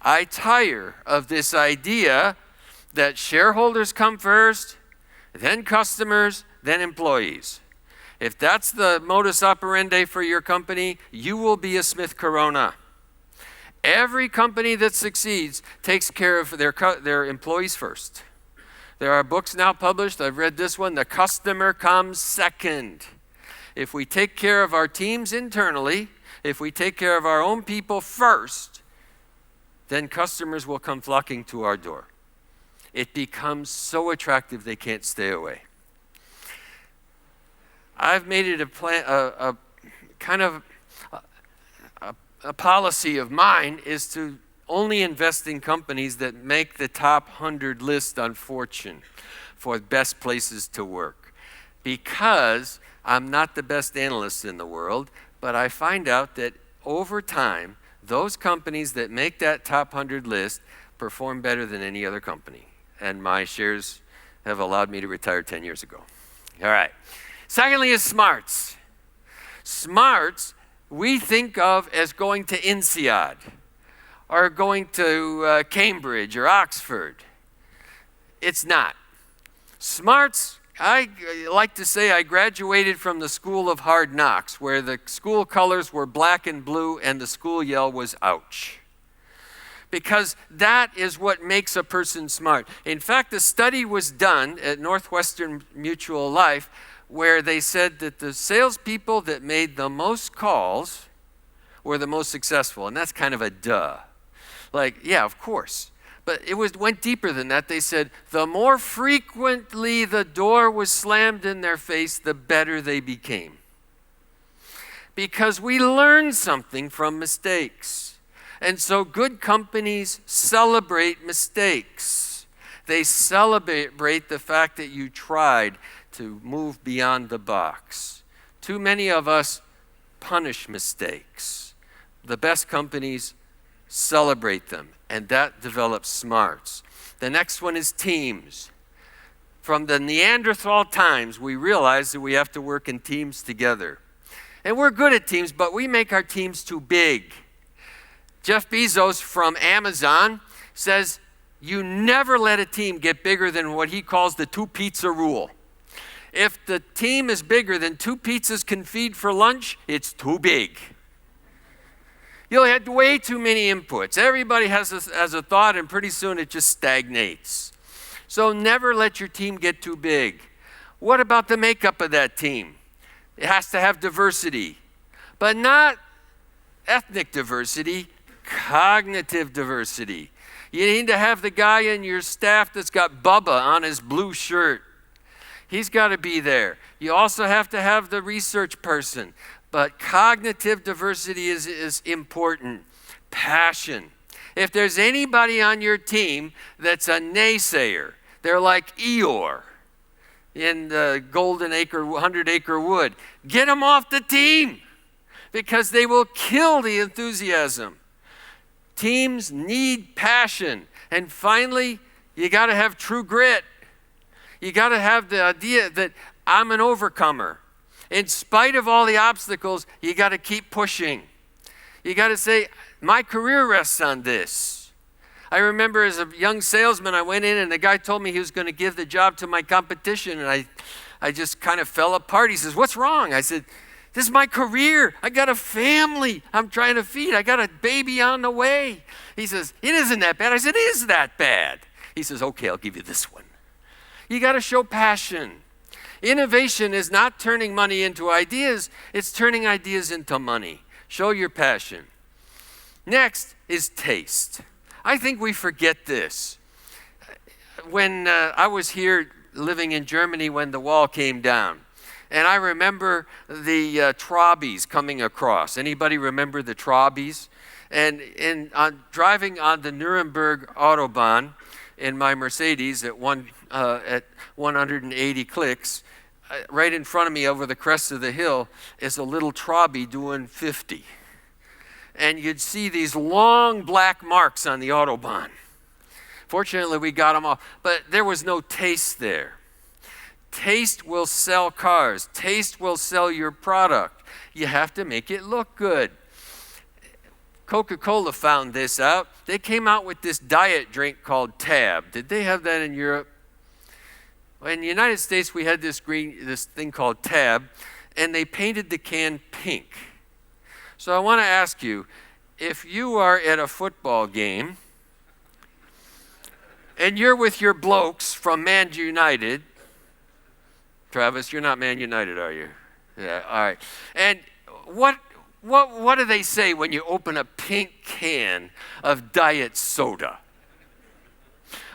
I tire of this idea that shareholders come first, then customers, then employees. If that's the modus operandi for your company, you will be a Smith Corona. Every company that succeeds takes care of their employees first. There are books now published, I've read this one, the customer comes second. If we take care of our teams internally, if we take care of our own people first, then customers will come flocking to our door. It becomes so attractive they can't stay away. I've made it a policy of mine is to only invest in companies that make the top 100 list on Fortune for best places to work. Because I'm not the best analyst in the world, but I find out that over time, those companies that make that top 100 list perform better than any other company. And my shares have allowed me to retire 10 years ago. All right. Secondly is smarts. Smarts we think of as going to INSEAD or going to Cambridge or Oxford. It's not. Smarts, I like to say I graduated from the school of hard knocks, where the school colors were black and blue and the school yell was ouch. Because that is what makes a person smart. In fact, a study was done at Northwestern Mutual Life where they said that the salespeople that made the most calls were the most successful. And that's kind of a duh. Like, yeah, of course. But it went deeper than that. They said the more frequently the door was slammed in their face, the better they became. Because we learn something from mistakes. And so good companies celebrate mistakes. They celebrate the fact that you tried to move beyond the box. Too many of us punish mistakes. The best companies celebrate them, and that develops smarts. The next one is teams. From the Neanderthal times, we realize that we have to work in teams together. And we're good at teams, but we make our teams too big. Jeff Bezos from Amazon says, you never let a team get bigger than what he calls the 2-pizza rule. If the team is bigger than 2 pizzas can feed for lunch, it's too big. You'll have way too many inputs. Everybody has a thought, and pretty soon it just stagnates. So never let your team get too big. What about the makeup of that team? It has to have diversity, but not ethnic diversity, cognitive diversity. You need to have the guy in your staff that's got Bubba on his blue shirt. He's got to be there. You also have to have the research person. But cognitive diversity is important. passion. If there's anybody on your team that's a naysayer, they're like Eeyore in the Golden Acre, 100 Acre Wood. Get them off the team because they will kill the enthusiasm. Teams need passion. And finally, you got to have true grit. You got to have the idea that I'm an overcomer. In spite of all the obstacles, you got to keep pushing. You got to say, my career rests on this. I remember as a young salesman, I went in and the guy told me he was going to give the job to my competition, and I just kind of fell apart. He says, what's wrong? I said, this is my career. I got a family I'm trying to feed. I got a baby on the way. He says, it isn't that bad. I said, it is that bad. He says, okay, I'll give you this one. You got to show passion. Innovation is not turning money into ideas. It's turning ideas into money. Show your passion. Next is taste. I think we forget this. When I was here living in Germany when the wall came down, and I remember the Trabis coming across. Anybody remember the Trabis? And driving on the Nuremberg Autobahn in my Mercedes at 180 clicks, right in front of me over the crest of the hill is a little Trabi doing 50. And you'd see these long black marks on the Autobahn. Fortunately, we got them off, but there was no taste there. Taste will sell cars. Taste will sell your product. You have to make it look good. Coca-Cola found this out. They came out with this diet drink called Tab. Did they have that in Europe? In the United States, we had this thing called Tab, and they painted the can pink. So I want to ask you, if you are at a football game and you're with your blokes from Man United, Travis, you're not Man United, are you? Yeah, all right. And what do they say when you open a pink can of diet soda?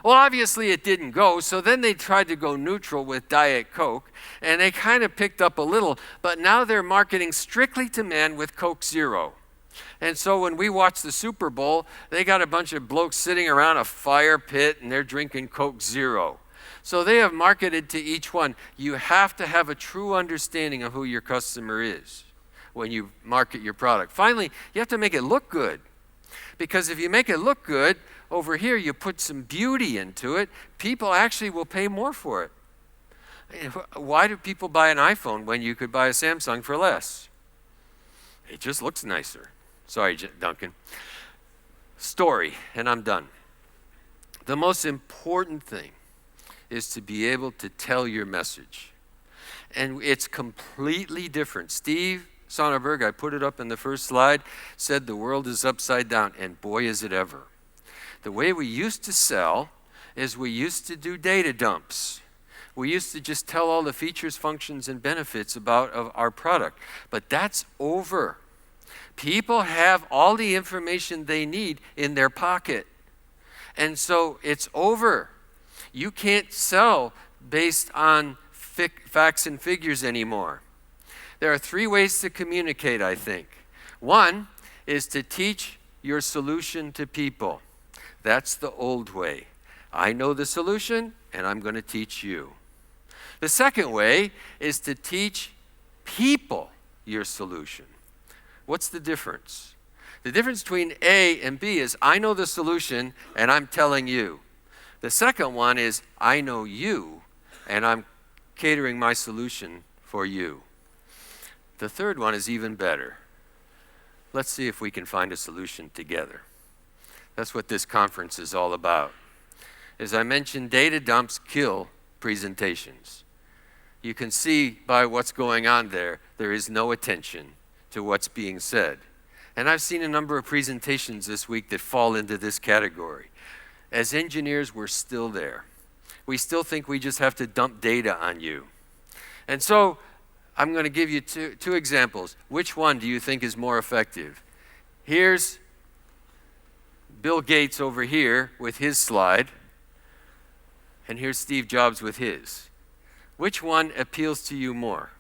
Well, obviously it didn't go, so then they tried to go neutral with Diet Coke, and they kind of picked up a little, but now they're marketing strictly to men with Coke Zero. And so when we watch the Super Bowl, they got a bunch of blokes sitting around a fire pit, and they're drinking Coke Zero. So they have marketed to each one. You have to have a true understanding of who your customer is when you market your product. Finally, you have to make it look good. Because if you make it look good, over here you put some beauty into it, people actually will pay more for it. Why do people buy an iPhone when you could buy a Samsung for less? It just looks nicer. Sorry, Duncan. Story, and I'm done. The most important thing is to be able to tell your message. And it's completely different. Steve Sonneberg, I put it up in the first slide, said the world is upside down, and boy is it ever. The way we used to sell is we used to do data dumps. We used to just tell all the features, functions, and benefits of our product. But that's over. People have all the information they need in their pocket. And so it's over. You can't sell based on facts and figures anymore. There are 3 ways to communicate, I think. One is to teach your solution to people. That's the old way. I know the solution, and I'm going to teach you. The second way is to teach people your solution. What's the difference? The difference between A and B is I know the solution, and I'm telling you. The second one is I know you, and I'm catering my solution for you. The third one is even better. Let's see if we can find a solution together. That's what this conference is all about. As I mentioned, data dumps kill presentations. You can see by what's going on there is no attention to what's being said. And I've seen a number of presentations this week that fall into this category. As engineers, we're still there. We still think we just have to dump data on you. And so I'm going to give you two examples. Which one do you think is more effective? Here's Bill Gates over here with his slide, and here's Steve Jobs with his. Which one appeals to you more?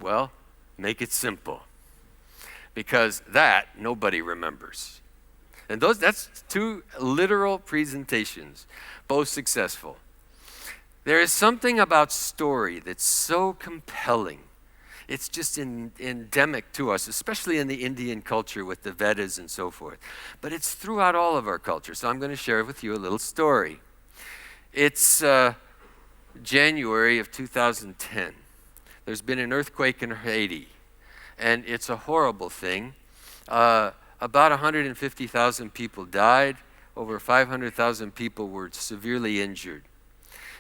Well, make it simple. because that nobody remembers. And that's 2 literal presentations, both successful. There is something about story that's so compelling. It's just endemic to us, especially in the Indian culture with the Vedas and so forth. But it's throughout all of our culture. So I'm going to share with you a little story. It's January of 2010. There's been an earthquake in Haiti, and it's a horrible thing. About 150,000 people died. Over 500,000 people were severely injured.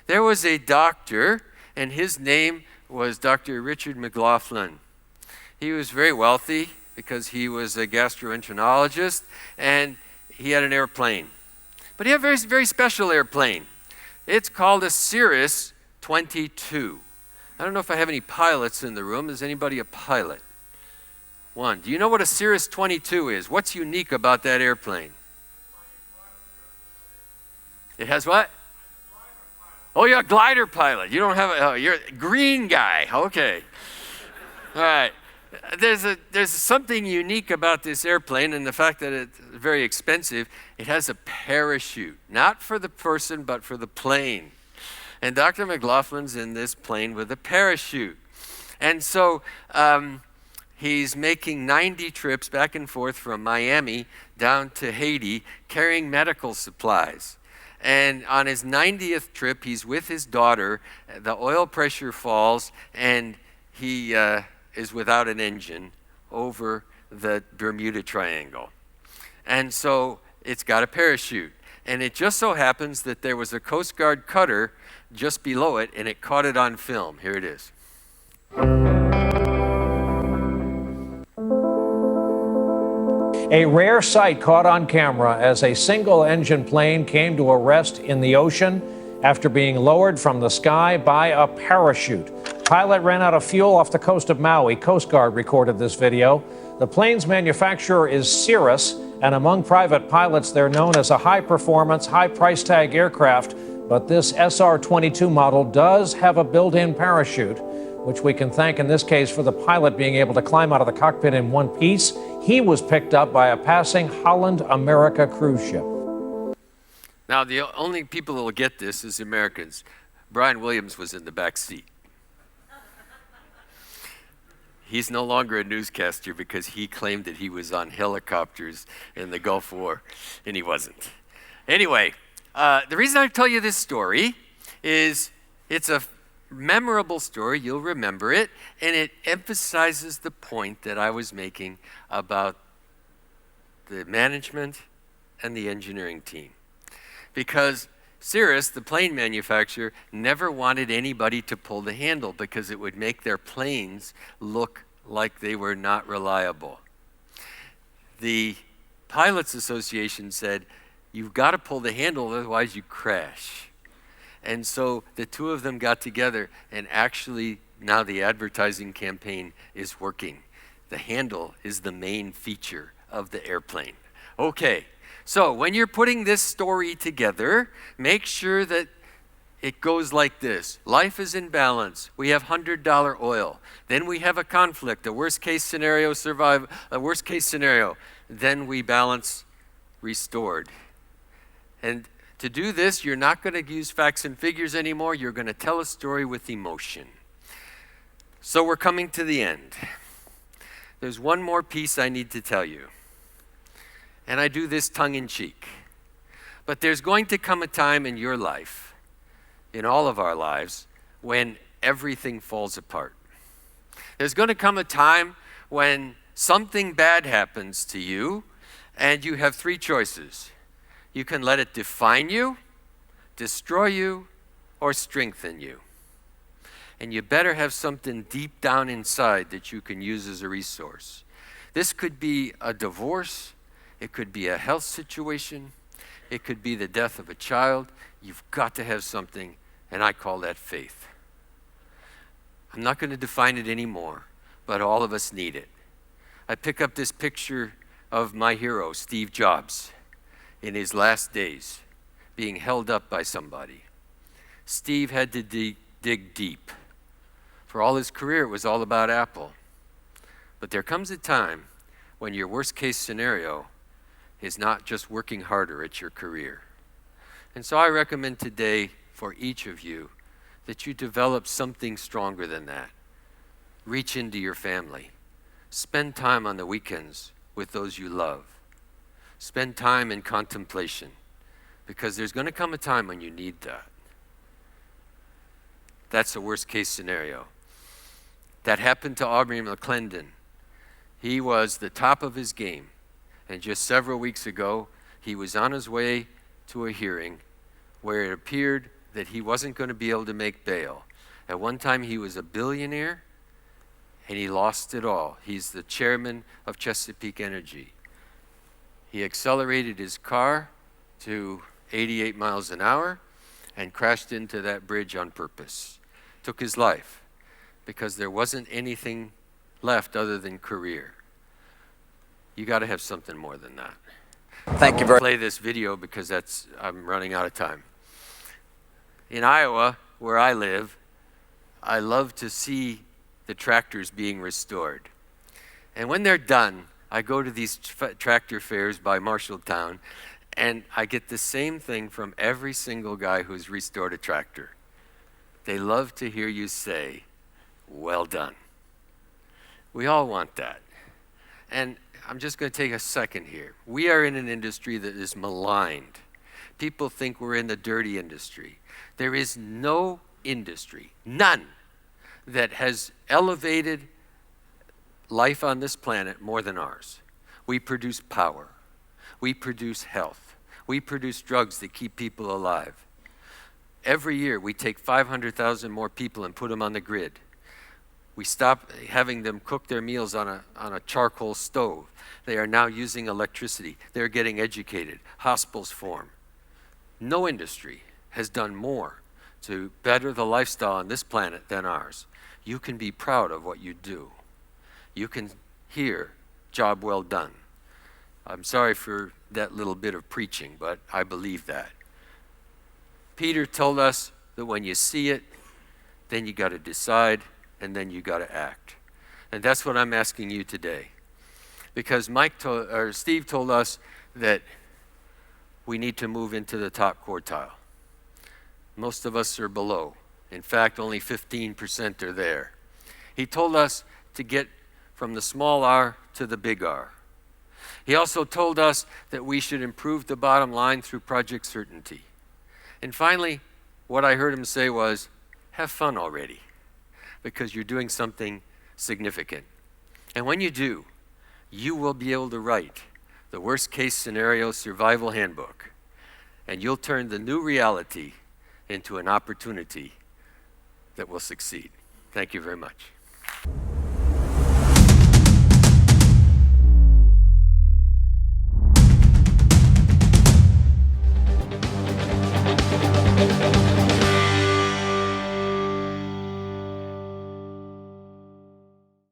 There was a doctor, and his name was Dr. Richard McLaughlin. He was very wealthy because he was a gastroenterologist, and he had an airplane. But he had a very, very special airplane. It's called a Cirrus 22. I don't know if I have any pilots in the room. Is anybody a pilot? One. Do you know what a Cirrus 22 is? What's unique about that airplane? It has what? Oh, you're a glider pilot. You don't have you're a green guy. Okay. All right. There's something unique about this airplane, and the fact that it's very expensive. It has a parachute, not for the person, but for the plane. And Dr. McLaughlin's in this plane with a parachute. And so he's making 90 trips back and forth from Miami down to Haiti, carrying medical supplies. And on his 90th trip, he's with his daughter. The oil pressure falls, and he is without an engine over the Bermuda Triangle. And so it's got a parachute. And it just so happens that there was a Coast Guard cutter just below it, and it caught it on film. Here it is. A rare sight caught on camera as a single-engine plane came to a rest in the ocean after being lowered from the sky by a parachute. Pilot ran out of fuel off the coast of Maui. Coast Guard recorded this video. The plane's manufacturer is Cirrus, and among private pilots, they're known as a high-performance, high-price tag aircraft. But this SR-22 model does have a built-in parachute, which we can thank in this case for the pilot being able to climb out of the cockpit in one piece. He was picked up by a passing Holland America cruise ship. Now, the only people that will get this is Americans. Brian Williams was in the back seat. He's no longer a newscaster because he claimed that he was on helicopters in the Gulf War, and he wasn't. Anyway, the reason I tell you this story is it's a memorable story. You'll remember it, and it emphasizes the point that I was making about the management and the engineering team. Because Cirrus, the plane manufacturer, never wanted anybody to pull the handle because it would make their planes look like they were not reliable. The Pilots Association said, you've got to pull the handle, otherwise you crash. And so the two of them got together, and actually now the advertising campaign is working. The handle is the main feature of the airplane. Okay, so when you're putting this story together, make sure that it goes like this. Life is in balance. We have $100 oil. Then we have a conflict, a worst case scenario, Then we balance restored. And to do this, you're not going to use facts and figures anymore. You're going to tell a story with emotion. So we're coming to the end. There's one more piece I need to tell you. And I do this tongue in cheek. But there's going to come a time in your life, in all of our lives, when everything falls apart. There's going to come a time when something bad happens to you, and you have 3 choices. You can let it define you, destroy you, or strengthen you. And you better have something deep down inside that you can use as a resource. This could be a divorce. It could be a health situation. It could be the death of a child. You've got to have something, and I call that faith. I'm not going to define it anymore, but all of us need it. I pick up this picture of my hero, Steve Jobs, in his last days, being held up by somebody. Steve had to dig deep. For all his career, it was all about Apple. But there comes a time when your worst case scenario is not just working harder at your career. And so I recommend today for each of you that you develop something stronger than that. Reach into your family. Spend time on the weekends with those you love. Spend time in contemplation, because there's going to come a time when you need that. That's the worst case scenario. That happened to Aubrey McClendon. He was the top of his game. And just several weeks ago, he was on his way to a hearing where it appeared that he wasn't going to be able to make bail. At one time, he was a billionaire, and he lost it all. He's the chairman of Chesapeake Energy. He accelerated his car to 88 miles an hour and crashed into that bridge on purpose. Took his life because there wasn't anything left other than career. You got to have something more than that. Thank you very much. Play this video because I'm running out of time. In Iowa, where I live, I love to see the tractors being restored. And when they're done, I go to these tractor fairs by Marshalltown, and I get the same thing from every single guy who's restored a tractor. They love to hear you say, "Well done." We all want that. And I'm just going to take a second here. We are in an industry that is maligned. People think we're in the dirty industry. There is no industry, none, that has elevated life on this planet more than ours. We produce power. We produce health. We produce drugs that keep people alive. Every year, we take 500,000 more people and put them on the grid. We stop having them cook their meals on a charcoal stove. They are now using electricity. They're getting educated. Hospitals form. No industry has done more to better the lifestyle on this planet than ours. You can be proud of what you do. You can hear, "Job well done." I'm sorry for that little bit of preaching, but I believe that. Peter told us that when you see it, then you got to decide, and then you got to act. And that's what I'm asking you today. Because Steve told us that we need to move into the top quartile. Most of us are below. In fact, only 15% are there. He told us to get from the small r to the big R. He also told us that we should improve the bottom line through project certainty. And finally, what I heard him say was, have fun already, because you're doing something significant. And when you do, you will be able to write the worst case scenario survival handbook, and you'll turn the new reality into an opportunity that will succeed. Thank you very much.